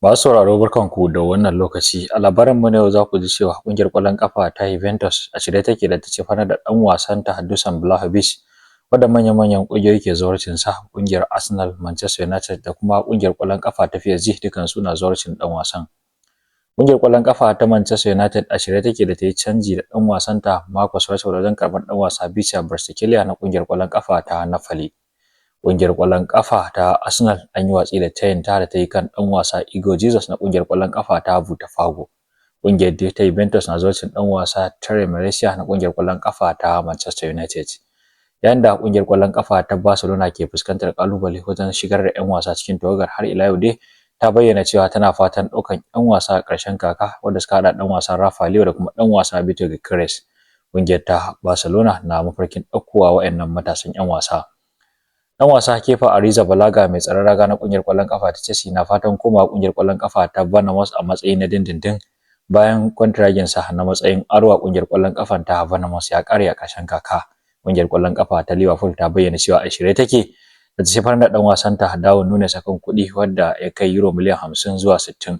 Masu sauraro barkanku da wannan lokaci. A labarinmu na yau za ku ji cewa ƙungiyar ƙwallon ƙafa ta Juventus a shirye take da ta cefanar da ɗan wasanta Dusan Vlahovic, wadda manyan ƙungiyoyi ke zawarcinsa. Ƙungiyar Arsenal, Manchester United da kuma ƙungiyar ƙwallon ƙafa ta PSG dukansu na zawarcin ɗan wasan. Ƙungiyar ƙwallon ƙafa ta Manchester United a shirye take da ta yi canji da ɗan wasanta Marcus Rashford wajen karɓar ɗan wasa Bicha Barsikiliya na ƙungiyar ƙwallon ƙafa ta Napoli. Ƙungiyar ƙwallon ƙafa ta Arsenal an yi watsi da tayin ta da ta yi kan ɗan wasa Igor Jesus na ƙungiyar ƙwallon ƙafa ta Botafogo. Ƙungiyar ta Juventus na zawarcin ɗan wasa Tare Malaysia na ƙungiyar ƙwallon ƙafa ta Manchester United. Yayin da ƙungiyar ƙwallon ƙafa ta Barcelona ke fuskantar ƙalubale wajen shigar da 'yan wasa cikin tawagar, har ila yau dai ta bayyana cewa tana fatan ɗaukan 'yan wasa a ƙarshen kaka, wanda suka haɗa ɗan wasa Rafa Leo da kuma ɗan wasa Vitor Gyökeres. Ƙungiyar ta Barcelona na mafarkin ɗaukowa waɗannan matasan 'yan wasa. Ɗan wasa Kepa Arrizabalaga mai tsaron raga na ƙungiyar ƙwallon ƙafa ta Chelsea na fatan komawa ƙungiyar ƙwallon ƙafa ta Bournemouth a matsayin na dindindin bayan kwantiraginsa na matsayin aro a ƙungiyar ƙwallon ƙafan ta Bournemouth ya ƙare a ƙarshen kaka. Ƙungiyar ƙwallon ƙafa ta Liverpool ta bayyana cewa a shirye take da ta sifar da ɗan wasanta Darwin Núñez akan kuɗi wanda ya kai euro miliyan 50 zuwa 60.